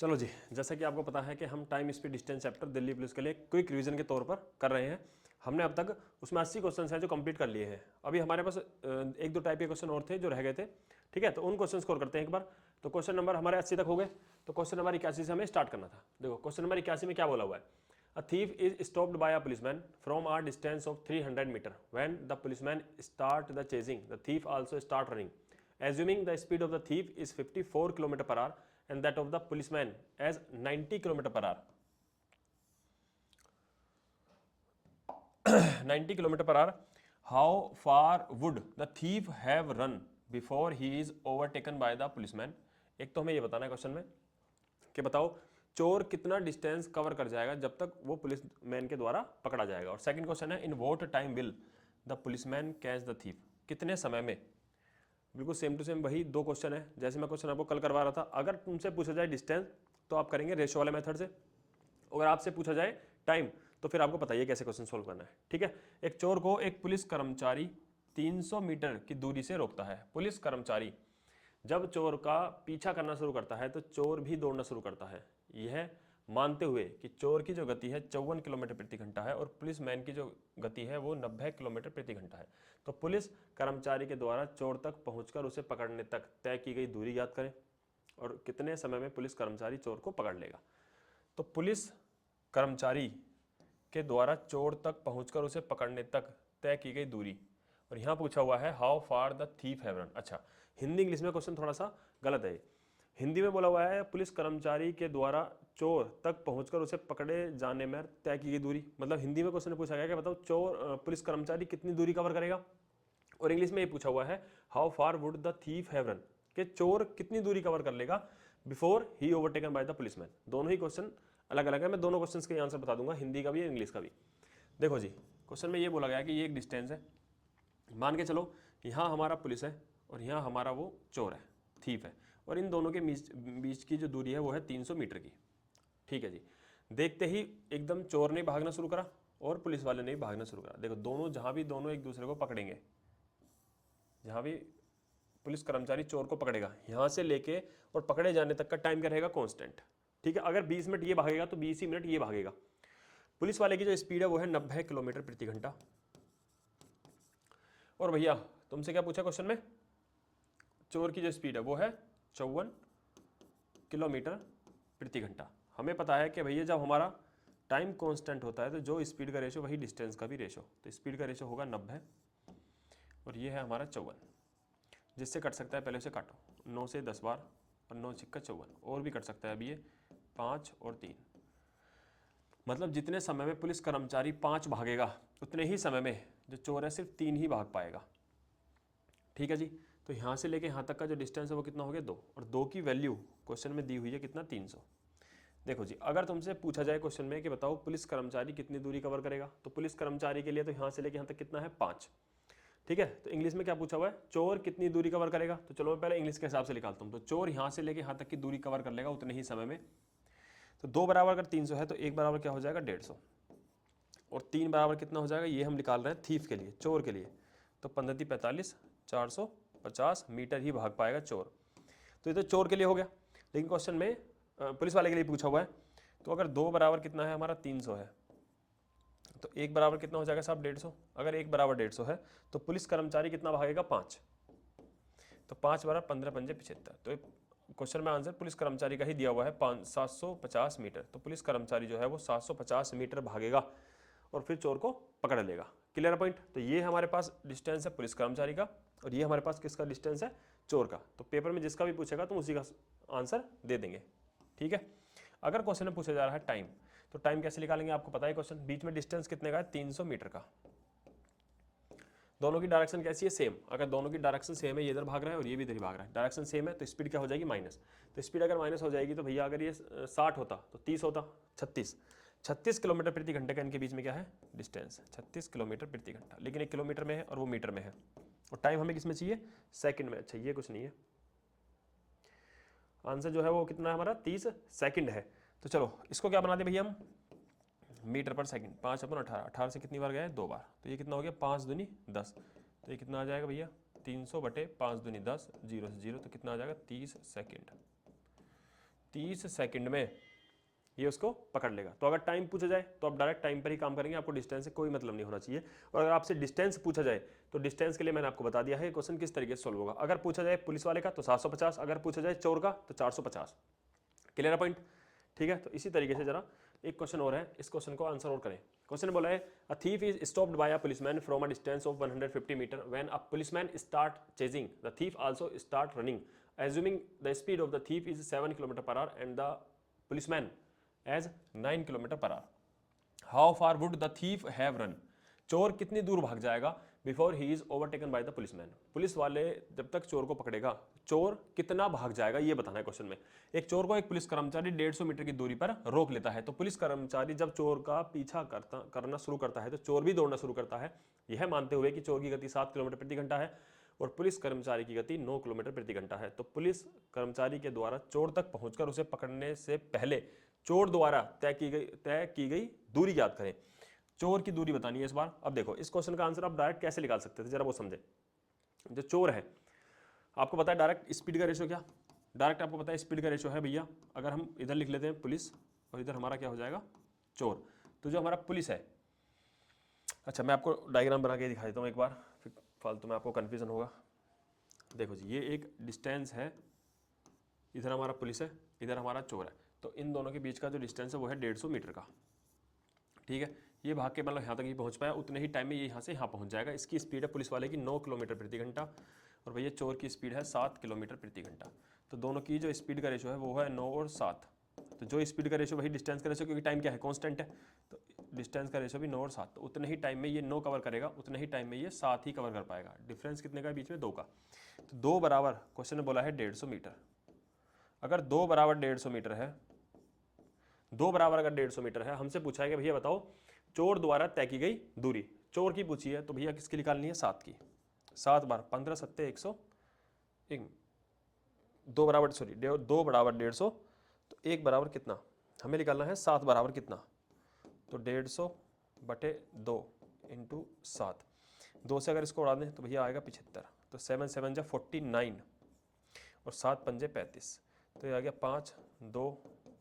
चलो जी, जैसा कि आपको पता है कि हम time speed distance chapter Delhi police के लिए क्विक रिवीजन के तौर पर कर रहे हैं। हमने अब तक उसमें 80 क्वेश्चन हैं जो कंप्लीट कर लिए हैं। अभी हमारे पास एक दो टाइप के क्वेश्चन और थे जो रह गए थे। ठीक है, तो उन क्वेश्चन को करते हैं एक बार। तो क्वेश्चन नंबर हमारे 80 तक हो गए, तो क्वेश्चन नंबर 81 से हमें स्टार्ट करना था। देखो क्वेश्चन नंबर 81 में क्या बोला हुआ है। A thief is stopped by a policeman from a distance of 300 metre. When the policeman start the chasing, the thief also start running. Assuming the speed of the thief is 54 km per hour and that of the policeman as 90 km per hour. 90 km per hour. How far would the thief have run before he is overtaken by the policeman? एक तो हमें ये बताना है question में कि बताओ चोर कितना डिस्टेंस कवर कर जाएगा जब तक वो पुलिस मैन के द्वारा पकड़ा जाएगा। और सेकंड क्वेश्चन है in what time will the policeman catch the thief, कितने समय में। बिल्कुल सेम टू सेम वही दो क्वेश्चन है जैसे मैं क्वेश्चन आपको कल करवा रहा था। अगर तुमसे पूछा जाए डिस्टेंस तो आप करेंगे रेशो वाले मेथड से, अगर आपसे पूछा जाए टाइम तो फिर आपको बताइए कैसे क्वेश्चन सोल्व करना है। ठीक है, एक चोर को एक पुलिस कर्मचारी 300 मीटर की दूरी से रोकता है। पुलिस कर्मचारी जब चोर का पीछा करना शुरू करता है तो चोर भी दौड़ना शुरू करता है, यह मानते हुए कि चोर की जो गति है 54 किलोमीटर प्रति घंटा है और पुलिस मैन की जो गति है वो 90 किलोमीटर प्रति घंटा है। तो पुलिस कर्मचारी के द्वारा चोर तक पहुंचकर उसे पकड़ने तक तय की गई दूरी याद करें और कितने समय में पुलिस कर्मचारी चोर को पकड़ लेगा। तो पुलिस कर्मचारी के द्वारा चोर तक पहुंचकर उसे पकड़ने तक तय की गई दूरी, और यहां पूछा हुआ है how far the thief have run. अच्छा, हिंदी इंग्लिश में क्वेश्चन थोड़ा सा गलत है। हिंदी में बोला हुआ है पुलिस कर्मचारी के द्वारा चोर तक पहुंचकर उसे पकड़े जाने में तय की गई दूरी, मतलब हिंदी में क्वेश्चन पूछा गया कि बताओ चोर पुलिस कर्मचारी कितनी दूरी कवर करेगा, और इंग्लिश में ये पूछा हुआ है how far would the thief have run, कि चोर कितनी दूरी कवर कर लेगा before he overtaken by the policeman. दोनों ही क्वेश्चन अलग अलग है, मैं दोनों क्वेश्चन के आंसर बता दूंगा, हिंदी का भी इंग्लिश का भी। देखो जी, क्वेश्चन में ये बोला गया कि ये एक डिस्टेंस है, मान के चलो यहाँ हमारा पुलिस है और यहाँ हमारा वो चोर है, थीफ है, और इन दोनों के बीच की जो दूरी है वो है 300 मीटर की। ठीक है जी, देखते ही एकदम चोर ने भागना शुरू करा और पुलिस वाले ने भी भागना शुरू करा। देखो दोनों जहाँ भी दोनों एक दूसरे को पकड़ेंगे, जहाँ भी पुलिस कर्मचारी चोर को पकड़ेगा यहाँ से लेके और पकड़े जाने तक का टाइम क्या रहेगा, कांस्टेंट। ठीक है, अगर 20 मिनट ये भागेगा तो 20 ही मिनट ये भागेगा। पुलिस वाले की जो स्पीड है वो है 90 किलोमीटर प्रति घंटा। और भैया तुमसे क्या पूछा क्वेश्चन में, चोर की जो स्पीड है वो है 54 किलोमीटर प्रति घंटा। हमें पता है कि भैया जब हमारा टाइम कांस्टेंट होता है तो जो स्पीड का रेशो वही डिस्टेंस का भी रेशो, तो स्पीड का रेशो होगा 90 और ये है हमारा 54। जिससे कट सकता है पहले उसे काटो, 9 से 10 बार और 9 छिक्का 54, और भी कट सकता है अभी ये 5 और 3, मतलब जितने समय में पुलिस कर्मचारी 5 भागेगा उतने ही समय में जो चोर है सिर्फ 3 ही भाग पाएगा। ठीक है जी, तो यहाँ से लेके यहाँ तक का जो डिस्टेंस है वो कितना हो गया 2, और 2 की वैल्यू क्वेश्चन में दी हुई है कितना 300। देखो जी, अगर तुमसे पूछा जाए क्वेश्चन में कि बताओ पुलिस कर्मचारी कितनी दूरी कवर करेगा, तो पुलिस कर्मचारी के लिए तो यहाँ से लेके यहाँ तक कितना है 5। ठीक है, तो इंग्लिश में क्या पूछा हुआ है, चोर कितनी दूरी कवर करेगा, तो चलो मैं पहले इंग्लिश के हिसाब से निकालता हूँ। तो चोर यहाँ से लेके यहाँ तक की दूरी कवर कर लेगा उतने ही समय में। तो 2 बराबर अगर 300 है तो 1 बराबर क्या हो जाएगा 150, और 3 बराबर कितना हो जाएगा, ये हम निकाल रहे हैं थीफ के लिए, चोर के लिए। तो 15 45 450 मीटर ही भाग पाएगा चोर। तो ये तो चोर के लिए हो गया, लेकिन क्वेश्चन में पुलिस वाले के लिए पूछा हुआ है। तो अगर 2 बराबर कितना है हमारा 300 है, तो 1 बराबर कितना हो जाएगा साहब 150। अगर 1 बराबर 150 है तो पुलिस कर्मचारी कितना भागेगा 5, तो 5 बराबर 15 पंजे 75। तो क्वेश्चन में आंसर पुलिस कर्मचारी का ही दिया हुआ है 750 मीटर। तो पुलिस कर्मचारी जो है वो 750 मीटर भागेगा और फिर चोर को पकड़ लेगा। Clear point. तो ये हमारे पास डिस्टेंस है पुलिस कर्मचारी का, और ये हमारे पास किसका डिस्टेंस है, चोर का। तो पेपर में जिसका भी पूछेगा तुम उसी का आंसर दे देंगे। ठीक है, अगर क्वेश्चन में पूछा जा रहा है टाइम, तो टाइम कैसे निकालेंगे, आपको पता है क्वेश्चन, बीच में डिस्टेंस कितने का है 300 मीटर का। दोनों की डायरेक्शन कैसी है, सेम। अगर दोनों की डायरेक्शन सेम है, ये इधर भाग रहा है और ये भी इधर भाग रहा है, डायरेक्शन सेम है, तो स्पीड क्या हो जाएगी माइनस। तो स्पीड अगर माइनस हो जाएगी तो भैया अगर ये 60 होता तो 30 होता, 36 किलोमीटर प्रति घंटे का इनके बीच में क्या है डिस्टेंस, 36 किलोमीटर प्रति घंटा। लेकिन 1 किलोमीटर में है और वो मीटर में है, और टाइम हमें किस में चाहिए, सेकंड में। अच्छा ये कुछ नहीं है, आंसर जो है वो कितना है हमारा 30 सेकंड है। तो चलो इसको क्या बना दें भैया हम, मीटर पर सेकंड। 5 अपन 18, 18 से कितनी बार गया है 2 बार, तो ये कितना हो गया 5 दूनी 10। तो ये कितना आ जाएगा भैया 300 बटे 5 दूनी 10, 0 से 0, तो कितना आ जाएगा 30 सेकंड। 30 सेकंड में ये उसको पकड़ लेगा। तो अगर टाइम पूछा जाए तो आप डायरेक्ट टाइम पर ही काम करेंगे, आपको डिस्टेंस से कोई मतलब नहीं होना चाहिए। और अगर आपसे डिस्टेंस पूछा जाए तो डिस्टेंस के लिए मैंने आपको बता दिया है क्वेश्चन किस तरीके से सोल्व होगा। अगर पूछा जाए पुलिस वाले का तो 750, अगर पूछा जाए चोर का तो 450। क्लियर है पॉइंट? ठीक है, तो इसी तरीके से जरा एक क्वेश्चन और है, इस क्वेश्चन को आंसर और करें। क्वेश्चन बोला है a thief is stopped by a policeman from a distance of 150 metre when a policeman start chasing the thief also start running assuming the speed of the thief is 7 km per hour and the policeman as 9 km per hour. How far would the thief have run? चोर कितनी दूर भाग जाएगा before he is overtaken by the policeman? Police वाले जब तक चोर को पकड़ेगा चोर कितना भाग जाएगा ये बताना है क्वेश्चन में। एक चोर को एक पुलिस कर्मचारी 150 मीटर की दूरी पर रोक लेता है, तो पुलिस कर्मचारी जब चोर का पीछा करना शुरू करता है तो चोर भी दौड़ना शुरू करता है, यह मानते हुए कि चोर की गति 7 किलोमीटर प्रति घंटा है और पुलिस कर्मचारी की गति 9 किलोमीटर प्रति घंटा है। तो पुलिस कर्मचारी के द्वारा चोर तक पहुंचकर उसे पकड़ने से पहले चोर द्वारा तय की गई दूरी याद करें। चोर की दूरी बतानी है इस बार। अब देखो इस क्वेश्चन का आंसर आप डायरेक्ट कैसे निकाल सकते थे, जरा वो समझे। जो चोर है आपको पता है डायरेक्ट स्पीड का रेशो क्या, डायरेक्ट आपको पता है स्पीड का रेशो है भैया, अगर हम इधर लिख लेते हैं पुलिस और इधर हमारा क्या हो जाएगा चोर, तो जो हमारा पुलिस है, अच्छा मैं आपको डायग्राम बना के दिखा देता हूँ एक बार, फिर फालतू में आपको कन्फ्यूजन होगा। देखो जी ये एक डिस्टेंस है, इधर हमारा पुलिस है, इधर हमारा चोर है, तो इन दोनों के बीच का जो डिस्टेंस है वो है 150 मीटर का। ठीक है, ये भाग के मतलब यहाँ तक ही पहुँच पाया, उतने ही टाइम में ये यहाँ से यहाँ पहुँच जाएगा। इसकी स्पीड है पुलिस वाले की 9 किलोमीटर प्रति घंटा और भैया चोर की स्पीड है 7 किलोमीटर प्रति घंटा। तो दोनों की जो स्पीड का रेशो है वो है 9 और 7। तो जो स्पीड का रेशो वही डिस्टेंस का रेशो, क्योंकि टाइम क्या है कांस्टेंट है, तो डिस्टेंस का रेशो भी 9 और 7। तो उतने ही टाइम में ये 9 कवर करेगा, उतने ही टाइम में ये 7 ही कवर कर पाएगा। डिफरेंस कितने का है बीच में? 2 का। तो 2 बराबर क्वेश्चन ने बोला है 150 मीटर। अगर 2 बराबर 150 मीटर है, 2 बराबर अगर 150 मीटर है, हमसे पूछा है कि भैया बताओ चोर द्वारा तय की गई दूरी, चोर की पूछी है, तो भैया किसकी निकालनी है? 7 की। 7 बार 15 सत्ते 100, 2 बराबर 150, तो 1 बराबर कितना हमें निकालना है? 7 बराबर कितना? तो 150 बटे 2 इंटू 7, 2 से अगर इसको उड़ा दें तो भैया आएगा 75, तो 7 7 जा 49 और 7 पंजे 35, तो ये आ गया 5 2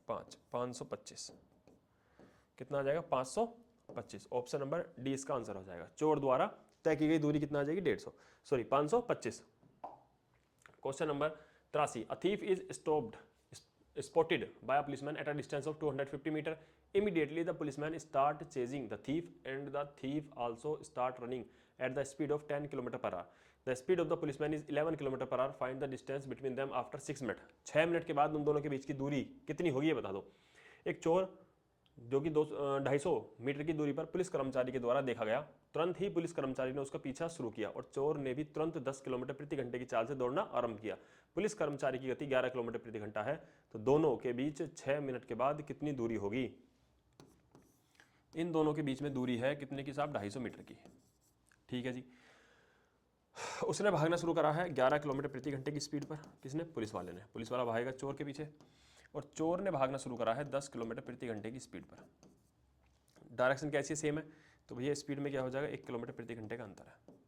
5 525। कितना आ जाएगा? 525। ऑप्शन नंबर डी इसका आंसर हो जाएगा। चोर द्वारा तय की गई दूरी कितना आ जाएगी? 525। Question number 83, a thief is spotted by a policeman at a distance of 250 meter. Immediately the policeman start chasing the thief and the thief also start running at the speed of 10 km per hour. The speed of the policeman is 11 km per hour. Find the distance between them after 6 minutes. 6 minute के बाद उन दोनों के बीच की दूरी कितनी होगी ये बता दो। एक चोर जो कि 250 मीटर की दूरी पर पुलिस कर्मचारी के द्वारा देखा गया, तुरंत ही पुलिस कर्मचारी ने उसका पीछा शुरू किया और चोर ने भी तुरंत 10 किलोमीटर प्रति घंटे की चाल से दौड़ना आरंभ किया। पुलिस कर्मचारी की गति 11 किलोमीटर प्रति घंटा है, तो दोनों के बीच 6 मिनट के बाद कितनी दूरी होगी? इन दोनों के बीच में दूरी है कितने की साहब? 250 मीटर की। ठीक है जी, उसने भागना शुरू करा है 11 किलोमीटर प्रति घंटे की स्पीड पर। किसने? पुलिस वाले ने। पुलिस वाला भागेगा चोर के पीछे और चोर ने भागना शुरू करा है 10 किलोमीटर प्रति घंटे की स्पीड पर। डायरेक्शन कैसी सेम है, तो भैया स्पीड में क्या हो जाएगा? 1 किलोमीटर प्रति घंटे का अंतर है।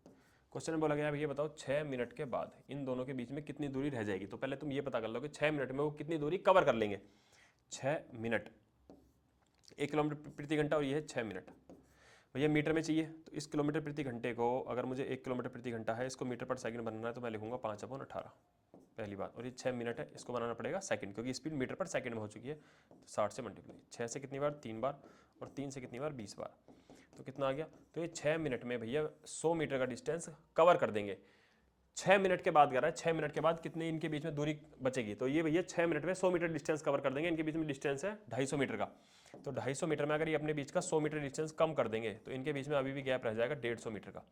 क्वेश्चन में बोला गया भैया बताओ 6 मिनट के बाद इन दोनों के बीच में कितनी दूरी रह जाएगी। तो पहले तुम ये पता कर लो कि 6 मिनट में वो कितनी दूरी कवर कर लेंगे। 6 मिनट 1 किलोमीटर प्रति घंटा और ये है 6 मिनट। भैया मीटर में चाहिए, तो इस किलोमीटर प्रति घंटे को अगर मुझे 1 किलोमीटर प्रति घंटा है, इसको मीटर पर सेकंड बनाना है तो मैं लिखूंगा 5/18 पहली बात। और ये 6 मिनट है, इसको बनाना पड़ेगा सेकंड, क्योंकि स्पीड मीटर पर सेकंड में हो चुकी है। तो 60 से मल्टीप्लाई, 6 से कितनी बार? 3 बार, और 3 से कितनी बार? 20 बार। तो कितना आ गया? तो ये 6 मिनट में भैया 100 मीटर का डिस्टेंस कवर कर देंगे। 6 मिनट के बाद कह रहा है 6 मिनट के बाद कितने इनके बीच में दूरी बचेगी, तो ये भैया 6 मिनट में 100 मीटर डिस्टेंस कवर कर देंगे। इनके बीच में डिस्टेंस है 250 मीटर का, तो 250 मीटर में अगर ये अपने बीच का 100 मीटर डिस्टेंस कम कर देंगे तो इनके बीच में अभी भी गैप रह जाएगा 150 मीटर का।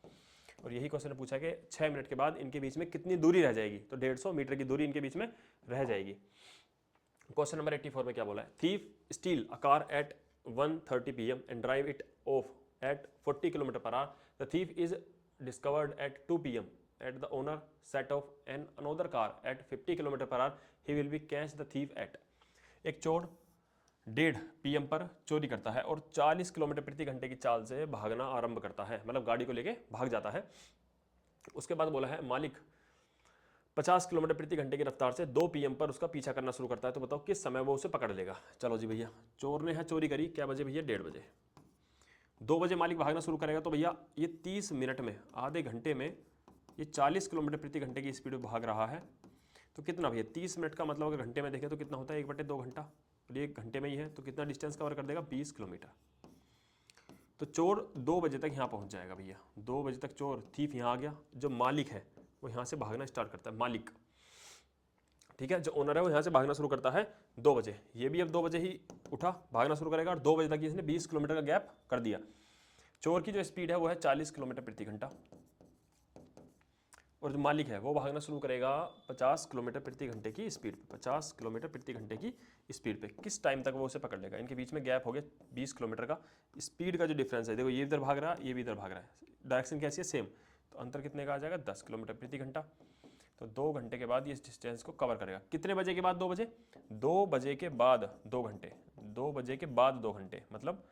और यही क्वेश्चन पूछा कि 6 मिनट के बाद इनके बीच में कितनी दूरी रह जाएगी, तो 150 मीटर की दूरी इनके बीच में रह जाएगी। क्वेश्चन नंबर 84 में क्या बोला है? Thief steel a car eight 1:30 PM and drive it of at 40 km per hour. The thief is discovered at 2 PM. At the owner set off another car at 50 km per hour. He will be catch the thief at. एक चोर 1:30 PM पर चोरी करता है और 40 kilometre प्रति घंटे की चाल से भागना आरंभ करता है, मतलब गाड़ी को लेके भाग जाता है। उसके बाद बोला है मालिक 50 किलोमीटर प्रति घंटे की रफ्तार से 2 PM पर उसका पीछा करना शुरू करता है, तो बताओ किस समय वो उसे पकड़ लेगा। चलो जी भैया, चोर ने है चोरी करी, क्या बजे भैया 1:30 बजे। 2 बजे मालिक भागना शुरू करेगा, तो भैया ये 30 मिनट में, आधे घंटे में ये 40 किलोमीटर प्रति घंटे की स्पीड में भाग रहा है। तो कितना भैया 30 मिनट का मतलब अगर घंटे में देखें तो कितना होता है 1/2 घंटा, और ये घंटे में ही है तो कितना डिस्टेंस कवर कर देगा 20 किलोमीटर। तो चोर 2 बजे तक यहाँ पहुँच जाएगा भैया। 2 बजे तक चोर थीफ यहाँ आ गया, जो मालिक है वो यहाँ से भागना स्टार्ट करता है, मालिक, ठीक है, जो ओनर है वो यहाँ से भागना शुरू करता है 2 बजे। ये भी अब 2 बजे ही उठा, भागना शुरू करेगा, और 2 बजे तक इसने 20 किलोमीटर का गैप कर दिया। चोर की जो स्पीड है वो है 40 किलोमीटर प्रति घंटा, और जो मालिक है वो भागना शुरू करेगा 50 किलोमीटर प्रति घंटे की स्पीड पे, 50 किलोमीटर प्रति घंटे की स्पीड पे। किस टाइम तक वो उसे पकड़ लेगा। इनके बीच में गैप हो गया 20 किलोमीटर का। स्पीड का जो डिफरेंस है, देखो ये इधर भाग रहा है, ये भी इधर भाग रहा है, डायरेक्शन कैसी है सेम, तो अंतर कितने का आ जाएगा 10 किलोमीटर प्रति घंटा। तो 2 घंटे के बाद ये इस डिस्टेंस को कवर करेगा। कितने बजे के बाद 2 बजे, 2 बजे के बाद 2 घंटे, 2 बजे के बाद 2 घंटे मतलब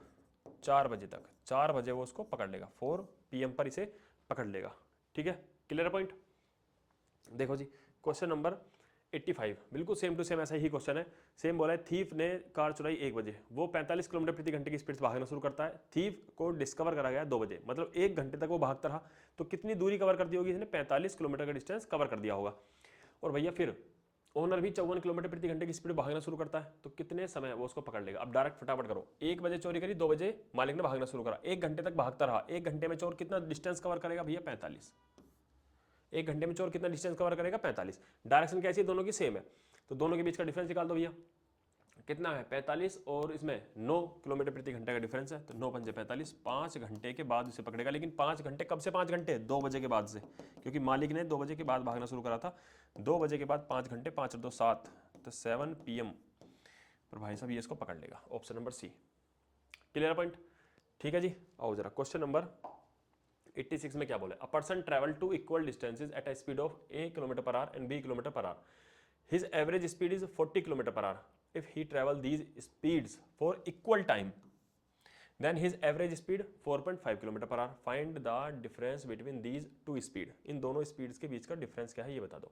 4 बजे तक, 4 बजे वो उसको पकड़ लेगा, 4 PM पर इसे पकड़ लेगा। ठीक है, क्लियर पॉइंट। देखो जी क्वेश्चन नंबर 85 बिल्कुल सेम टू सेम ऐसा ही क्वेश्चन है। सेम बोला है, थीफ ने कार चुराई 1 बजे, वो 45 किलोमीटर प्रति घंटे की स्पीड से भागना शुरू करता है। थीफ को डिस्कवर करा गया 2 बजे, मतलब 1 घंटे तक वो भागता रहा। तो कितनी दूरी कवर कर दी होगी इसने, 45 किलोमीटर का डिस्टेंस कवर कर दिया होगा। और भैया फिर ओनर भी 54 किलोमीटर प्रति घंटे की स्पीड भागना शुरू करता है, तो कितने समय वो उसको पकड़ लेगा। अब डायरेक्ट फटाफट करो, 1 बजे चोरी करी, 2 बजे मालिक ने भागना शुरू करा, 1 घंटे तक भागता रहा। 1 घंटे में चोर कितना डिस्टेंस कवर करेगा भैया 45। 1 घंटे में चोर कितना डिस्टेंस कवर करेगा 45। डायरेक्शन कैसी है, दोनों की सेम है, तो दोनों के बीच का डिफरेंस निकाल दो भैया। कितना है 45 और इसमें 9 किलोमीटर प्रति घंटे का डिफरेंस है, तो 9 पंजे 45, 5 घंटे के बाद उसे पकड़ेगा। लेकिन 5 घंटे कब से 5 घंटे, 2 बजे के बाद से, क्योंकि मालिक ने 2 बजे के बाद भागना शुरू करा था। 2 बजे के बाद 5 घंटे, 5 और 2 7, तो 7 PM पर भाई साहब ये इसको पकड़ लेगा। Option number C, clear point. ठीक है जी, आओ जरा क्वेश्चन नंबर 86 में क्या बोले, a person travel to equal distances at a speed of A km/h and B km/h. His average speed is 40 km/h. If he travel these speeds for equal time, then his average speed 4.5 km/h. Find the difference between these two speed. इन दोनों speeds के बीच का difference क्या है ये बता दो।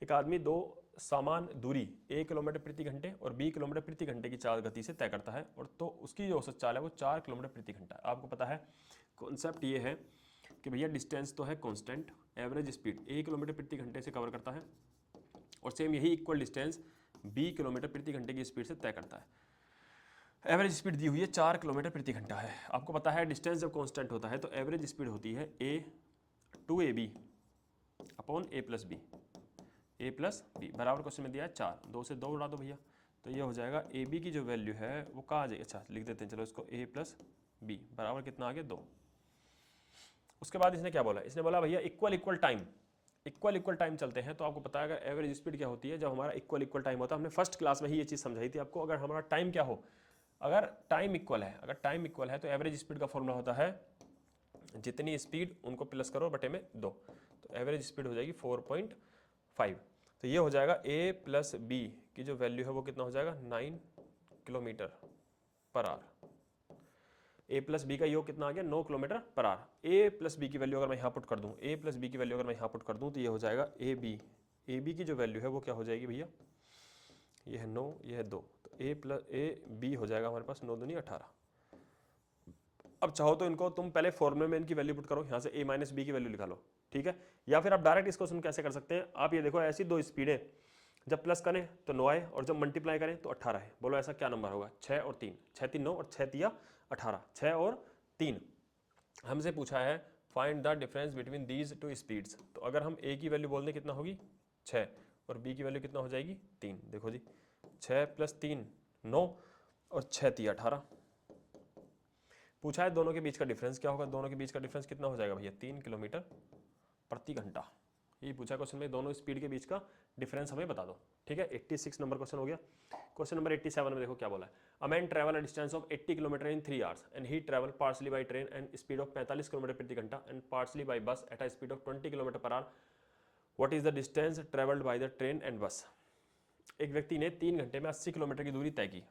एक आदमी 2 समान दूरी A किलोमीटर प्रति घंटे और B किलोमीटर प्रति घंटे की चाल गति से तय करता है, और तो उसकी जो औसत चाल है वो 4 किलोमीटर प्रति घंटा है। आपको पता है कॉन्सेप्ट ये है कि भैया डिस्टेंस तो है कांस्टेंट, एवरेज स्पीड 1 किलोमीटर प्रति घंटे से कवर करता है, और सेम यही इक्वल डिस्टेंस B किलोमीटर प्रति घंटे की स्पीड से तय करता है। एवरेज स्पीड दी हुई है 4 किलोमीटर प्रति घंटा है। आपको पता है डिस्टेंस जब कांस्टेंट होता है तो एवरेज स्पीड होती है A/2AB अपॉन A+B, A+B बराबर क्वेश्चन में दिया है 4, 2 से 2 उड़ा दो भैया, तो ये हो जाएगा AB की जो वैल्यू है वो कहाँ आ जाएगी, अच्छा लिख देते हैं चलो इसको, A+B बराबर कितना आ गया 2। उसके बाद इसने क्या बोला, इसने बोला भैया इक्वल टाइम चलते हैं। तो आपको पता है अगर एवरेज स्पीड क्या होती है, जब हमारा इक्वल टाइम होता है, हमने फर्स्ट क्लास में ही ये चीज़ समझाई थी आपको। अगर हमारा टाइम क्या हो, अगर टाइम इक्वल है तो एवरेज स्पीड का फॉर्मूला होता है जितनी स्पीड उनको प्लस करो बटे में 2, तो एवरेज स्पीड हो जाएगी 4.5। तो ये हो जाएगा A+B की जो वैल्यू है वो कितना हो जाएगा 9 km/h। A+B का योग कितना आ गया 9 km/h। A+B की वैल्यू अगर मैं यहाँ पुट कर दूँ, A+B की वैल्यू अगर मैं यहाँ पुट कर दूँ तो ये हो जाएगा AB की जो वैल्यू है वो क्या हो जाएगी भैया, ये है 9, ये है 2, तो AB हो जाएगा हमारे पास 9 दूनी 18। अब चाहो तो इनको तुम पहले फॉर्मूले में इनकी वैल्यू पुट करो, यहाँ से A-B की वैल्यू निकालो, ठीक है। या फिर आप डायरेक्ट इसको क्वेश्चन कैसे कर सकते हैं, आप ये देखो ऐसी 2 स्पीडें, जब प्लस करें तो 9 आए और जब मल्टीप्लाई करें तो 18 है। बोलो ऐसा क्या नंबर होगा, 6 और 3, 6 3 9 और 6 3 18, 6 और 3। हमसे पूछा है find the difference between these two speeds. तो अगर हम A की वैल्यू बोल दें कितना होगी 6 और B की वैल्यू कितना हो जाएगी 3। देखो जी 6 + 3 9 और 6 3 18। पूछा है दोनों के बीच का डिफरेंस क्या होगा, दोनों के बीच का डिफरेंस कितना हो जाएगा भैया 3 किलोमीटर प्रति घंटा। ये पूछा क्वेश्चन में, दोनों स्पीड के बीच का डिफरेंस हमें बता दो, ठीक है। 86 नंबर क्वेश्चन हो गया। क्वेश्चन नंबर 87 में देखो क्या बोला है, a man travel a distance of 80 kilometre in 3 hours and he travel partly by train and speed of 45 kilometre प्रति घंटा and partly by bus at a speed of 20 km/h। What is the distance travelled by the train and bus. एक व्यक्ति ने 3 घंटे में 80 kilometre की दूरी तय की।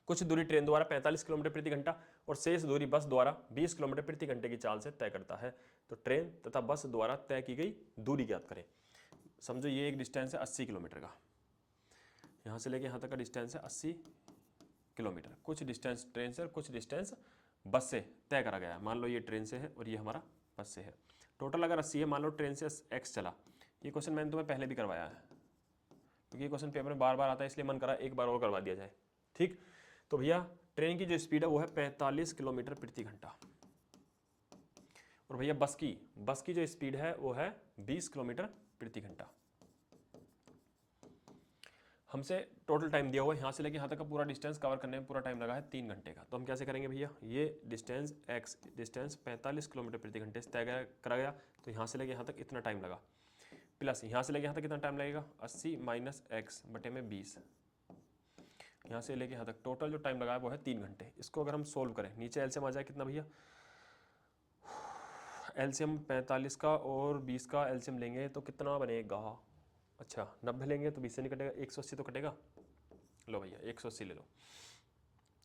कुछ दूरी ट्रेन द्वारा 45 किलोमीटर प्रति घंटा और शेष दूरी बस द्वारा 20 किलोमीटर प्रति घंटे की चाल से तय करता है। तो ट्रेन तथा बस द्वारा तय की गई दूरी ज्ञात करें। समझो ये एक डिस्टेंस है 80 किलोमीटर का, यहाँ से लेके यहाँ तक का डिस्टेंस है 80 किलोमीटर। कुछ डिस्टेंस ट्रेन से और कुछ डिस्टेंस बस से तय करा गया है। मान लो ये ट्रेन से है और ये हमारा बस से है। टोटल अगर 80 है, मान लो ट्रेन से x चला। ये क्वेश्चन मैंने तुम्हें पहले भी करवाया है, क्योंकि ये क्वेश्चन पेपर में बार बार आता है, इसलिए मन करा एक बार और करवा दिया जाए। ठीक, तो भैया ट्रेन की जो स्पीड है वो है 45 किलोमीटर प्रति घंटा, और भैया बस की जो स्पीड है वो है 20 किलोमीटर प्रति घंटा। हमसे टोटल टाइम दिया हुआ है यहाँ से लेके यहाँ तक का पूरा डिस्टेंस कवर करने में पूरा टाइम लगा है 3 घंटे का। तो हम कैसे करेंगे भैया, ये डिस्टेंस x डिस्टेंस 45 किलोमीटर प्रति घंटे से तय करा गया, तो यहाँ से लेके यहाँ तक इतना टाइम लगा, प्लस यहाँ से लेके यहाँ तक कितना टाइम लगेगा 80 माइनस एक्स बटे में 20, यहाँ से लेके यहाँ तक टोटल जो टाइम लगा है वो है 3 घंटे। इसको अगर हम सोल्व करें, नीचे एलसीएम आ जाए कितना भैया, एलसीएम 45 का और 20 का एलसीएम लेंगे तो कितना बनेगा, अच्छा 90 लेंगे तो 20 से नहीं कटेगा, 180 तो कटेगा। लो भैया 180 ले लो।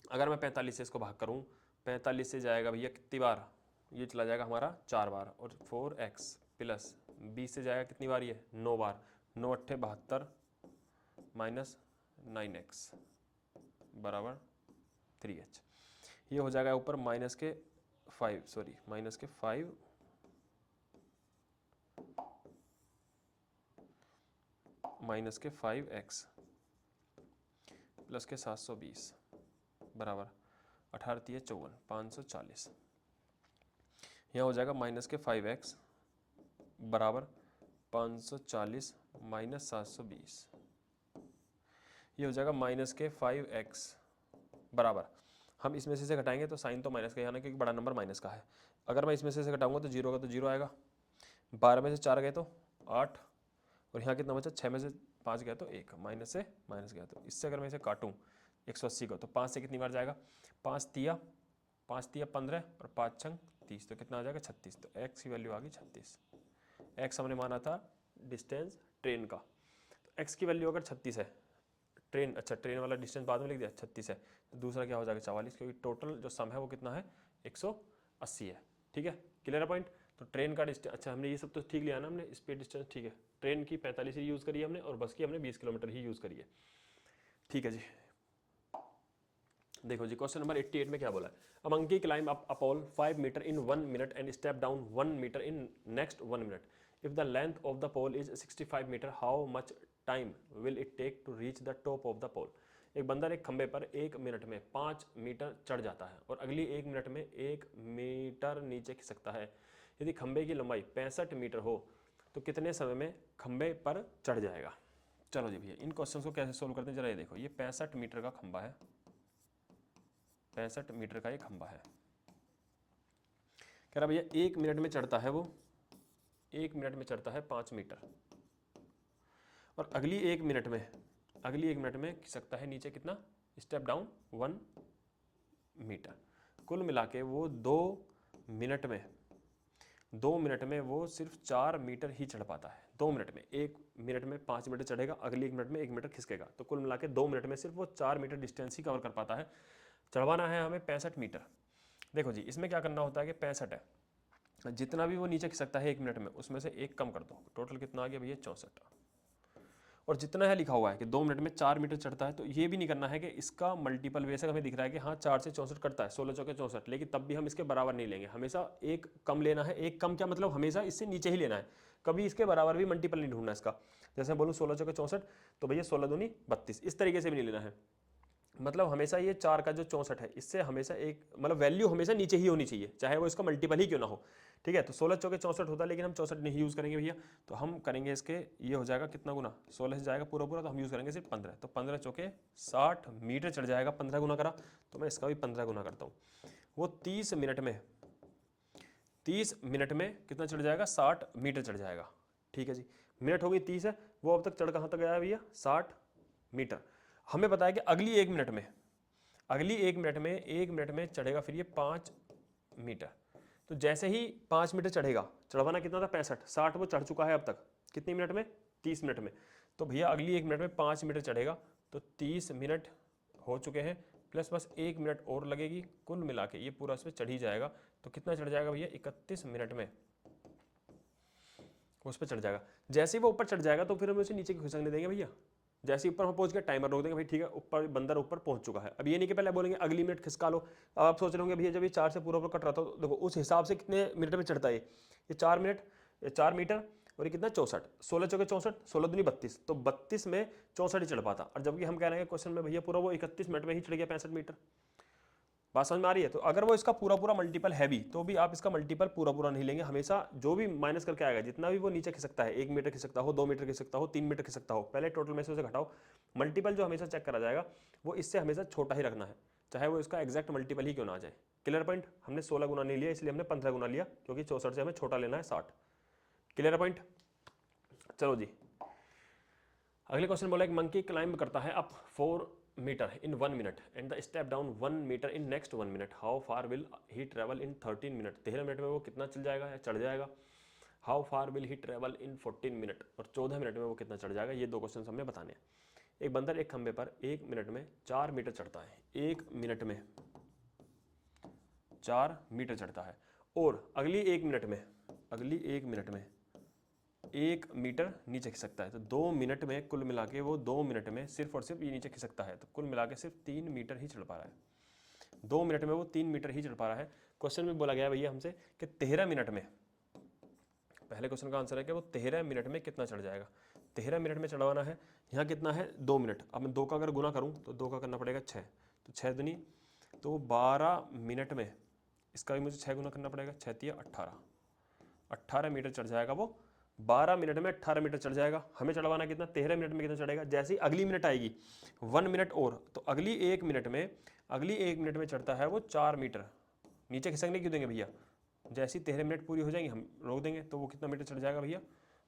अगर मैं 45 से इसको भाग करूँ, 45 से जाएगा भैया कितनी बार, ये चला जाएगा हमारा 4 बार, और 4x प्लस 20 से जाएगा कितनी बार, ये 9 बार, 9 अट्ठे 72 माइनस 9x बराबर 3h। ये हो जाएगा ऊपर माइनस के 5 माइनस के 5x प्लस के 720 बराबर 18 3 54 540। यहाँ हो जाएगा माइनस के 5x बराबर 540 माइनस 720। ये हो जाएगा माइनस के 5x बराबर, हम इसमें से घटाएंगे तो साइन तो माइनस का ही आना, क्योंकि बड़ा नंबर माइनस का है। अगर मैं इसमें से घटाऊंगा तो 0 होगा, तो 0 आएगा। 12 में से 4 गए तो 8, और यहाँ कितना बचा, 6 में से 5 गया तो 1, माइनस से माइनस गया। तो इससे अगर मैं इसे काटूँ 180 को, तो 5 से कितनी बार जाएगा, 5 तिया 15 और 5 छंग 30, तो कितना आ जाएगा 36। तो x की वैल्यू आ गई 36। x हमने माना था डिस्टेंस ट्रेन का, तो x की वैल्यू अगर 36 है, ट्रेन, अच्छा ट्रेन वाला डिस्टेंस बाद में लिख दिया 36 है, तो दूसरा क्या हो जाएगा 44, क्योंकि टोटल जो सम है वो कितना है 180 है। ठीक है, क्लियर है पॉइंट। तो ट्रेन का डिस्टेंस, अच्छा हमने ये सब तो ठीक लिया ना, हमने स्पीड डिस्टेंस ठीक है, ट्रेन की 45 ही यूज़ करी है हमने, और बस की हमने 20 किलोमीटर ही यूज़ करी है। ठीक है जी, देखो जी क्वेश्चन नंबर 88 में क्या बोला है, a monkey climb up a pole 5 metre in 1 minute and step down 1 metre in next 1 minute. If the length of the pole is 65 metre, how much time will it take to reach the top of the pole. एक बंदर एक खंबे पर 1 minute में 5 metre चढ़ जाता है और अगली 1 मिनट में 1 मीटर नीचे खिसकता है। यदि खंबे की लंबाई 65 मीटर हो तो कितने समय में खंबे पर चढ़ जाएगा। चलो जी भैया इन क्वेश्चंस को कैसे सोल्व करते हैं जरा ये देखो, ये 65 मीटर का खंबा है, 65 मीटर का ये खंबा है। कह रहा भैया 1 मिनट में चढ़ता है वो, 1 मिनट में चढ़ता है 5 मीटर, और अगली 1 मिनट में खिसकता है नीचे कितना, स्टेप डाउन 1 मीटर। कुल मिला के वो 2 मिनट में वो सिर्फ 4 मीटर ही चढ़ पाता है। 2 मिनट में, 1 मिनट में 5 मीटर चढ़ेगा, अगली 1 मिनट में 1 मीटर खिसकेगा, तो कुल मिला के 2 मिनट में सिर्फ वो 4 मीटर डिस्टेंस ही कवर कर पाता है। चढ़वाना है हमें 65 मीटर। देखो जी इसमें क्या करना होता है कि 65 है, जितना भी वो नीचे खिसकता है 1 मिनट में उसमें से 1 कम कर दो, टोटल कितना आ गया भैया 64। और जितना है लिखा हुआ है कि 2 मिनट में 4 मीटर चढ़ता है, तो ये भी नहीं करना है कि इसका मल्टीपल, वैसे हमें दिख रहा है कि हाँ 4 से 64 कटता है, 16 चौके 64, लेकिन तब भी हम इसके बराबर नहीं लेंगे, हमेशा 1 कम लेना है। 1 कम क्या मतलब, हमेशा इससे नीचे ही लेना है, कभी इसके बराबर भी मल्टीपल नहीं ढूंढना इसका। जैसे मैं बोलूँ 16 चौके 64, तो भैया 16 दूनी 32, इस तरीके से भी नहीं लेना है। मतलब हमेशा ये 4 का जो 64 है इससे हमेशा एक मतलब वैल्यू हमेशा नीचे ही होनी चाहिए, चाहे वो इसका मल्टीपल ही क्यों ना हो। ठीक है, तो 16 चौके 64 होता है, लेकिन हम 64 नहीं यूज़ करेंगे भैया, तो हम करेंगे इसके, ये हो जाएगा कितना गुना, 16 से जाएगा पूरा, तो हम यूज़ करेंगे सिर्फ 15, तो 15 चौके 60 मीटर चढ़ जाएगा। 15 गुना करा तो मैं इसका भी 15 गुना करता हूँ, वो 30 मिनट में कितना चढ़ जाएगा, 60 मीटर चढ़ जाएगा। ठीक है जी, मिनट हो गई 30 है, वो अब तक चढ़ कहाँ तक गया है भैया, 60 मीटर। हमें पता है कि अगली 1 मिनट में चढ़ेगा फिर ये 5 मीटर। तो जैसे ही 5 मीटर चढ़ेगा, चढ़वाना कितना था 65, 60 वो चढ़ चुका है अब तक, कितनी मिनट में, 30 मिनट में। तो भैया अगली 1 मिनट में 5 मीटर चढ़ेगा, तो 30 मिनट हो चुके हैं, प्लस बस 1 मिनट और लगेगी, कुल मिला के ये पूरा इसमें चढ़ ही जाएगा। तो कितना चढ़ जाएगा भैया, 31 मिनट में उस पर चढ़ जाएगा। जैसे ही वो ऊपर चढ़ जाएगा तो फिर हम उसे नीचे खिसकने देंगे भैया। जैसे ऊपर हम पहुंच गए टाइमर रोक देंगे भाई, ठीक है ऊपर बंदर ऊपर पहुंच चुका है। अब ये नहीं कि पहले बोलेंगे अगली मिनट खिसका लो। अब आप सोच रहे होंगे भैया जब ये 4 से पूरा ऊपर कट रहा था तो देखो उस हिसाब से कितने मिनट में चढ़ता है ये 4 मिनट, 4 मीटर और ये कितना 64, 16 चौके 64, 16 दूनी 32, तो 32 में 64 ही चढ़ पाता। और जबकि हम कह रहे हैं क्वेश्चन में भैया पूरा वो 31 मिनट में ही चढ़ गया 65 मीटर। बात समझ में आ रही है? तो अगर वो इसका पूरा पूरा मल्टीपल है भी तो भी आप इसका मल्टीपल पूरा पूरा नहीं लेंगे, हमेशा जो भी माइनस करके आएगा जितना भी वो नीचे खिसकता है, 1 मीटर खिसकता हो, 2 मीटर खिसकता हो, 3 मीटर खिसकता हो, पहले टोटल में से उसे घटाओ। मल्टीपल जो हमेशा चेक करा जाएगा वो इससे हमेशा छोटा ही रखना है, चाहे वो इसका एग्जैक्ट मल्टीपल ही क्यों ना आ जाए। Clear point? हमने 16 गुना नहीं लिया इसलिए हमने 15 गुना लिया, क्योंकि 64 से हमें छोटा लेना है 60। Clear point? चलो जी, अगले क्वेश्चन बोला एक मंकी क्लाइंब करता है up 4 metre in 1 minute and the step down 1 meter in next 1 minute. How far will he travel in 13 minute? 13 minute में वो कितना चल जाएगा या चढ़ जाएगा? How far will he travel in 14 minute? और 14 मिनट में वो कितना चढ़ जाएगा? ये दो क्वेश्चन हमने बताने हैं। एक बंदर एक खंबे पर 1 मिनट में 4 मीटर चढ़ता है, 1 मिनट में 4 मीटर चढ़ता है, और अगली 1 मिनट में 1 मीटर नीचे खिसकता है। तो 2 मिनट में कुल मिला के वो 2 मिनट में सिर्फ और सिर्फ ये नीचे खिसकता है, तो कुल मिला के सिर्फ 3 मीटर ही चढ़ पा रहा है। 2 मिनट में वो 3 मीटर ही चढ़ पा रहा है। क्वेश्चन में बोला गया भैया हमसे कि 13 मिनट में, पहले क्वेश्चन का आंसर है कि वो 13 मिनट में कितना चढ़ जाएगा। 13 मिनट में चढ़वाना है। यहाँ कितना है 2 मिनट। अब मैं 2 का अगर गुना करूँ तो 2 का करना पड़ेगा 6, तो 6 दूनी तो 12 मिनट में, इसका भी मुझे 6 गुना करना पड़ेगा, 6 तिया 18, 18 मीटर चढ़ जाएगा वो। 12 मिनट में 18 मीटर चढ़ जाएगा। हमें चढ़वाना कितना? 13 मिनट में कितना चढ़ेगा? जैसे ही अगली मिनट आएगी 1 मिनट और, तो अगली 1 मिनट में चढ़ता है वो 4 मीटर। नीचे खिसकने क्यों देंगे भैया? जैसे ही 13 मिनट पूरी हो जाएंगी हम रोक देंगे, तो वो कितना मीटर चढ़ जाएगा भैया?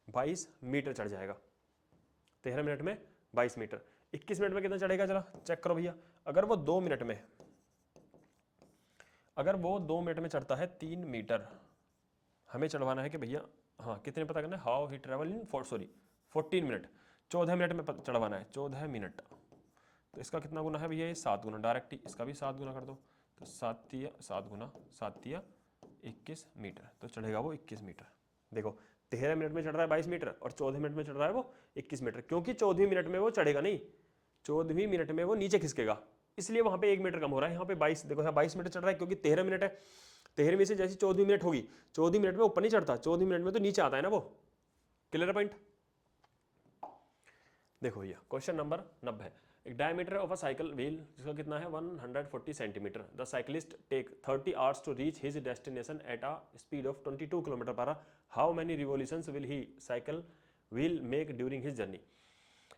22 मीटर चढ़ जाएगा। 13 मिनट में 22 मीटर। 21 मिनट में कितना चढ़ेगा? चला चेक करो भैया। अगर वो 2 मिनट में चढ़ता है 3 मीटर, हमें चढ़वाना है कि भैया हाँ कितने पता करना है? How he travel in 14 minute, 14 minute में चढ़वाना है, 14 मिनट। तो इसका कितना गुना है भैया? ये 7 गुना। डायरेक्ट ही इसका भी 7 गुना कर दो, तो 7 गुना 7 या 21 मीटर, तो चढ़ेगा वो 21 मीटर। देखो 13 मिनट में चढ़ रहा है 22 मीटर और 14 मिनट में चढ़ रहा है वो 21 मीटर, क्योंकि 14वीं मिनट में वो चढ़ेगा नहीं, 14वीं मिनट में वो नीचे खिसकेगा, इसलिए वहां पे 1 मीटर कम हो रहा है। यहाँ पे 22, देखो यहाँ 22 मीटर चढ़ रहा है क्योंकि 13 मिनट है। 13वीं से जैसी 14वीं मिनट होगी, 14वीं मिनट में ऊपर नहीं चढ़ता, 14वीं मिनट में तो नीचे आता है ना वो। Clear point? देखो भैया क्वेश्चन नंबर 90, एक diameter of a cycle wheel जिसका कितना है 140 centimetre. The cyclist take 30 hours to reach his destination at a speed of 22 kilometre per hour. How many revolutions will he cycle wheel make during his journey?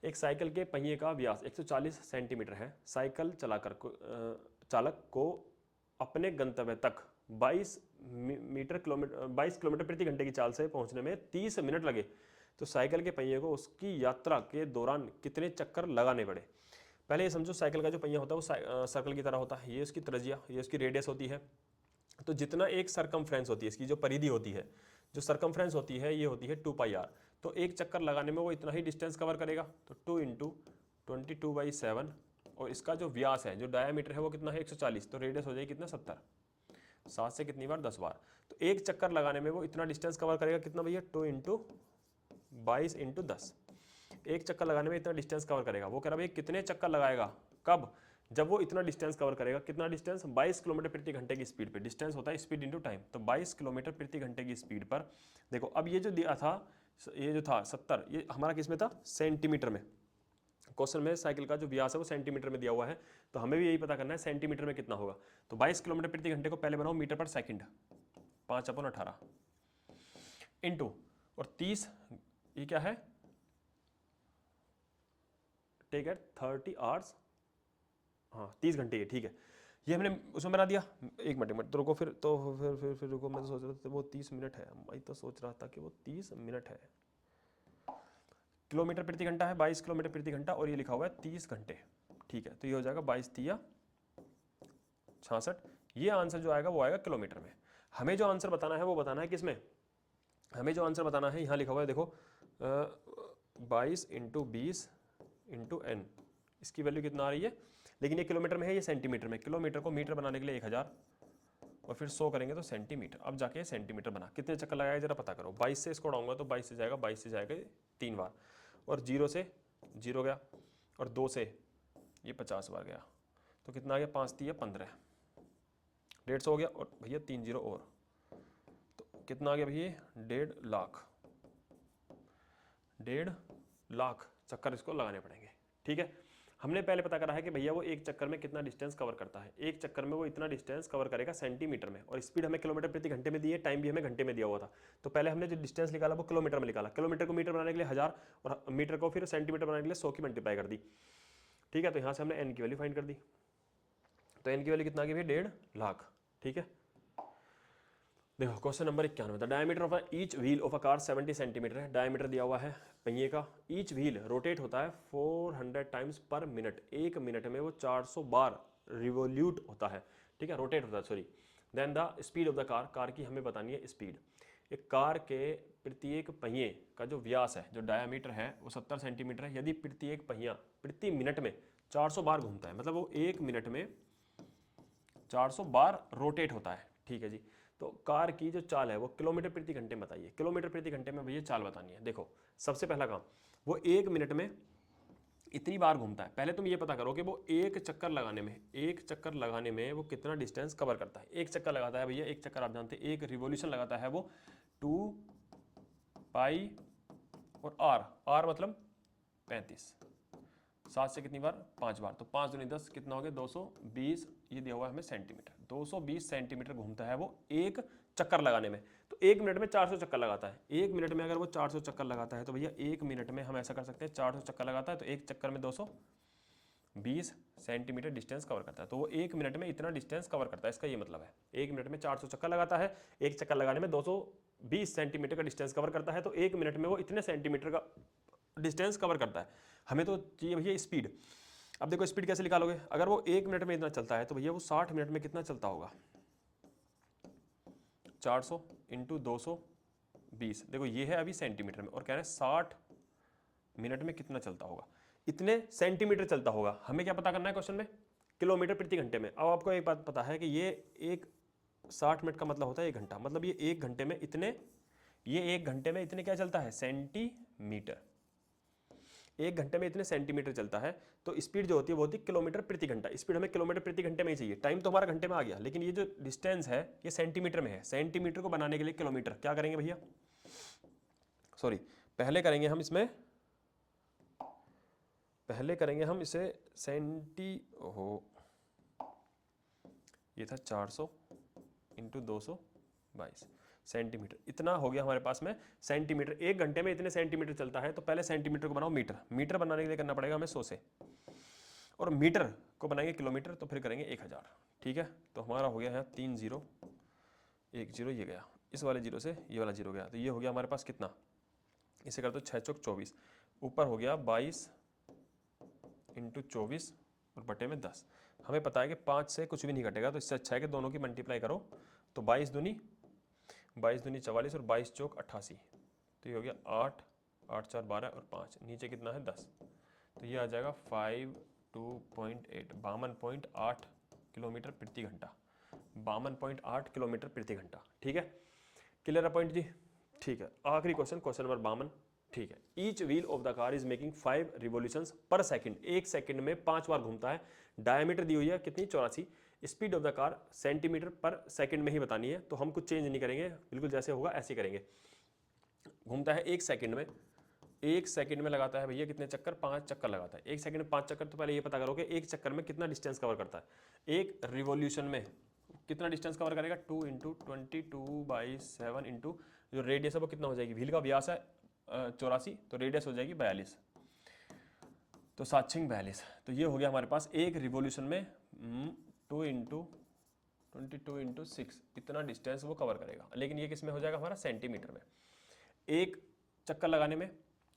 एक cycle के पहिए का व्यास 140 centimetre है। Cycle चालक को अपने गंतव्य तक 22 किलोमीटर प्रति घंटे की चाल से पहुंचने में 30 मिनट लगे, तो साइकिल के पहिए को उसकी यात्रा के दौरान कितने चक्कर लगाने पड़े? पहले ये समझो साइकिल का जो पहिया होता है वो सर्कल की तरह होता है, ये उसकी त्रिज्या, ये उसकी रेडियस होती है। तो जितना एक सरकमफ्रेंस होती है, इसकी जो परिधि होती है, जो सरकमफ्रेंस होती है ये होती है 2πr। तो एक चक्कर लगाने में वो इतना ही डिस्टेंस कवर करेगा, तो 2 × 22/7, और इसका जो व्यास है, जो डायमीटर है वो कितना है 140, तो रेडियस हो जाएगी कितना 70। 7 से कितनी बार? 10 बार। तो एक चक्कर लगाने में वो इतना डिस्टेंस कवर करेगा, कितना भैया? 2 × 22 × 10। एक चक्कर लगाने में इतना डिस्टेंस कवर करेगा। वो कह रहा भाई कितने चक्कर लगाएगा? कब? जब वो इतना डिस्टेंस कवर करेगा। कितना डिस्टेंस? 22 किलोमीटर प्रति घंटे की स्पीड पे। डिस्टेंस होता है स्पीड इंटू टाइम, तो 22 किलोमीटर प्रति घंटे की स्पीड पर। देखो अब ये जो दिया था, ये जो था 70, ये हमारा किस में था? सेंटीमीटर में। क्वेश्चन में साइकिल का जो व्यास है वो सेंटीमीटर में दिया हुआ है, तो हमें भी यही पता करना है सेंटीमीटर में कितना होगा। तो 22 किलोमीटर प्रति घंटे को पहले बनाओ मीटर पर सेकंड, 5/18 इंटू, और 30, ये क्या है? टेक एट 30 आवर्स, हाँ 30 घंटे, ठीक है। ये हमने उसमें बना दिया। एक मिनट तो रुको, फिर रुको, मैं तो सोच रहा था वो 30 मिनट है, मैं तो सोच रहा था कि वो 30 मिनट है। किलोमीटर प्रति घंटा है 22 किलोमीटर प्रति घंटा, और ये लिखा हुआ है 30 घंटे, ठीक है। तो ये हो जाएगा 22 तिया 66। ये आंसर जो आएगा वो आएगा किलोमीटर में। हमें जो आंसर बताना है वो बताना है किसमें? हमें जो आंसर बताना है यहाँ लिखा हुआ है, देखो 22 × 20 × n, इसकी वैल्यू कितना आ रही है? लेकिन ये किलोमीटर में है, ये सेंटीमीटर में। किलोमीटर को मीटर बनाने के लिए 1000, और फिर 100 करेंगे तो सेंटीमीटर। अब जाके सेंटीमीटर बना, कितने चक्कर लगाएगा जरा पता करो। 22 से इसको उड़ाऊंगा तो 22 से जाएगा, 22 से जाएगा 3 बार, और 0 से 0 गया, और 2 से ये 50 बार गया, तो कितना आ गया, 5 3 15, 150 हो गया, और भैया 3 0 और, तो कितना आ गया भैया, 1.5 लाख, 1.5 लाख चक्कर इसको लगाने पड़ेंगे। ठीक है, हमने पहले पता करा है कि भैया वो एक चक्कर में कितना डिस्टेंस कवर करता है, एक चक्कर में वो इतना डिस्टेंस कवर करेगा सेंटीमीटर में, और स्पीड हमें किलोमीटर प्रति घंटे में दी है, टाइम भी हमें घंटे में दिया हुआ था। तो पहले हमने जो डिस्टेंस निकाला वो किलोमीटर में निकाला, किलोमीटर को मीटर बनाने के लिए 1000 और मीटर को फिर सेंटीमीटर बनाने के लिए 100 की मल्टीप्लाई कर दी। ठीक है, तो यहाँ से हमने एन की वैल्यू फाइंड कर दी, तो एन की वैल्यू कितना आ गई भैया, 1.5 लाख। ठीक है, देखो question number 91, the diameter of each wheel of a car 70 centimetre है, डायमीटर दिया हुआ है पहिए का। ईच व्हील रोटेट होता है 400 टाइम्स पर मिनट, एक मिनट में वो 400 बार रिवोल्यूट होता है। ठीक है, रोटेट होता है, sorry. Then the speed of the car, car की हमें बतानी है स्पीड। एक कार के प्रत्येक पहिए का जो व्यास है, जो डायमीटर है वो 70 सेंटीमीटर है। यदि प्रत्येक पहिया प्रति मिनट में 400 बार घूमता है, मतलब वो एक मिनट में 400 बार रोटेट होता है। ठीक है जी, तो कार की जो चाल है वो किलोमीटर प्रति घंटे में बताइए। किलोमीटर प्रति घंटे में भैया चाल बतानी है। देखो सबसे पहला काम, वो एक मिनट में इतनी बार घूमता है। पहले तुम ये पता करो कि वो एक चक्कर लगाने में वो कितना डिस्टेंस कवर करता है। एक चक्कर लगाता है भैया, एक चक्कर आप जानते हैं, एक रिवोल्यूशन लगाता है वो 2 पाई और आर मतलब 35, 7 से कितनी बार, 5 बार, तो 5 दूनी 10, कितना हो गया 220, ये दिया हुआ है हमें सेंटीमीटर। 220 सेंटीमीटर घूमता है वो एक चक्कर लगाने में। तो एक मिनट में 400 चक्कर लगाता है। एक मिनट में अगर वो 400 चक्कर लगाता है तो भैया एक मिनट में हम ऐसा कर सकते हैं, 400 चक्कर लगाता है तो एक चक्कर में 220 सेंटीमीटर डिस्टेंस कवर करता है। तो वो एक मिनट में इतना डिस्टेंस कवर करता है, इसका ये मतलब है। एक मिनट में 400 चक्कर लगाता है, एक चक्कर लगाने में 220 सेंटीमीटर का डिस्टेंस कवर करता है, तो एक मिनट में वो इतने सेंटीमीटर का डिस्टेंस कवर करता है। हमें तो चाहिए भैया स्पीड। अब देखो स्पीड कैसे निकालोगे, अगर वो एक मिनट में इतना चलता है तो भैया वो 60 मिनट में कितना चलता होगा, 400 इंटू 220। देखो ये है अभी सेंटीमीटर में, और कह रहे हैं 60 मिनट में कितना चलता होगा, इतने सेंटीमीटर चलता होगा। हमें क्या पता करना है क्वेश्चन में, किलोमीटर प्रति घंटे में। अब आपको एक बात पता है कि ये एक 60 मिनट का मतलब होता है 1 घंटा, मतलब ये एक घंटे में इतने, ये एक घंटे में इतने क्या चलता है, सेंटीमीटर। एक घंटे में इतने सेंटीमीटर चलता है। तो स्पीड जो होती है वो होती है किलोमीटर प्रति घंटा। स्पीड हमें किलोमीटर प्रति घंटे में ही चाहिए, टाइम तो हमारा घंटे में आ गया, लेकिन ये जो डिस्टेंस है ये सेंटीमीटर में है। सेंटीमीटर को बनाने के लिए किलोमीटर क्या करेंगे भैया, सॉरी पहले करेंगे हम इसे ये था 400 इंटू 222 सेंटीमीटर, इतना हो गया हमारे पास में सेंटीमीटर। एक घंटे में इतने सेंटीमीटर चलता है, तो पहले सेंटीमीटर को बनाओ मीटर। मीटर बनाने के लिए करना पड़ेगा हमें 100 से, और मीटर को बनाएंगे किलोमीटर, तो फिर करेंगे 1000। ठीक है, तो हमारा हो गया है 3 0 1 0, ये गया, इस वाले 0 से ये वाला 0 गया, तो ये हो गया हमारे पास कितना, इसे कर दो 6 चौक 24, ऊपर हो गया 22 इंटू 24 और बटे में 10। हमें पता है कि 5 से कुछ भी नहीं घटेगा, तो इससे अच्छा है कि दोनों की मल्टीप्लाई करो। तो 22 दूनी 44 और 22 चौक 88, तो ये हो गया 8 8 4 12 और 5, नीचे कितना है 10, तो ये आ जाएगा 52.8 52.8 किलोमीटर प्रति घंटा, 52.8 किलोमीटर प्रति घंटा। ठीक है, क्लियर है पॉइंट जी। ठीक है, आखिरी क्वेश्चन, क्वेश्चन नंबर 52। ठीक है, each wheel of the car is making 5 revolutions पर सेकंड, एक सेकंड में 5 बार घूमता है। डायमीटर दी हुई है कितनी, 84। Speed of the car centimetre पर सेकंड में ही बतानी है, तो हम कुछ चेंज नहीं करेंगे, बिल्कुल जैसे होगा ऐसे करेंगे। घूमता है एक सेकंड में, एक सेकंड में लगाता है भैया कितने चक्कर, 5 चक्कर लगाता है। एक सेकंड में 5 चक्कर, तो पहले ये पता करो कि एक चक्कर में कितना डिस्टेंस कवर करता है। एक रिवोल्यूशन में कितना डिस्टेंस कवर करेगा, 2 इंटू 22/7 इंटू जो रेडियस है वो कितना हो जाएगी, व्हील का व्यास है 84, तो रेडियस हो जाएगी 42, तो 7 6 42। तो ये हो गया हमारे पास एक रिवोल्यूशन में 2 इंटू 22 इंटू 6, इतना डिस्टेंस वो कवर करेगा। लेकिन ये किस में हो जाएगा हमारा, सेंटीमीटर में। एक चक्कर लगाने में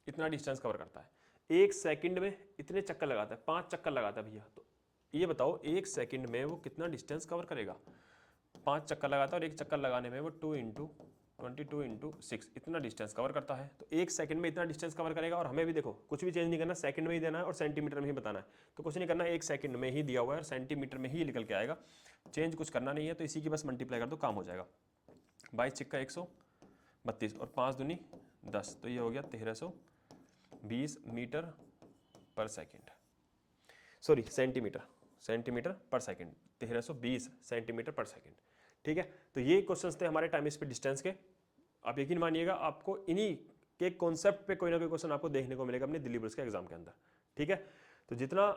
इतना डिस्टेंस कवर करता है, एक सेकंड में इतने चक्कर लगाता है, 5 चक्कर लगाता है भैया। तो ये बताओ एक सेकंड में वो कितना डिस्टेंस कवर करेगा, 5 चक्कर लगाता है, और एक चक्कर लगाने में वो 2 इंटू 22 इंटू 6 इतना डिस्टेंस कवर करता है। तो 1 सेकंड में इतना डिस्टेंस कवर करेगा और हमें भी देखो कुछ भी चेंज नहीं करना, सेकंड में ही देना है और सेंटीमीटर में ही बताना है। तो कुछ नहीं करना, 1 सेकंड में ही दिया हुआ है और सेंटीमीटर में ही निकल के आएगा, चेंज कुछ करना नहीं है। तो इसी की बस मल्टीप्लाई कर दो, काम हो जाएगा। 22 छिक्का 132 और 5 दूनी 10, तो ये हो गया 1320 मीटर पर सेकेंड, सॉरी सेंटीमीटर पर सेकेंड, 1320 सेंटीमीटर पर सेकेंड। ठीक है, तो ये क्वेश्चंस थे हमारे टाइम स्पीड डिस्टेंस के। आप यकीन मानिएगा आपको इन्हीं के कॉन्सेप्ट पे कोई ना कोई क्वेश्चन आपको देखने को मिलेगा अपने दिल्ली पुलिस के एग्जाम के अंदर। ठीक है, तो जितना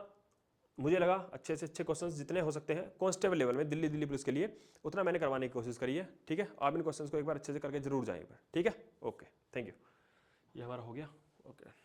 मुझे लगा अच्छे से अच्छे क्वेश्चंस जितने हो सकते हैं कांस्टेबल लेवल में दिल्ली पुलिस के लिए, उतना मैंने करवाने की कोशिश करी है। ठीक है, आप इन क्वेश्चंस को एक बार अच्छे से करके जरूर जाएंगे। ठीक है, ओके, थैंक यू। ये हमारा हो गया, ओके।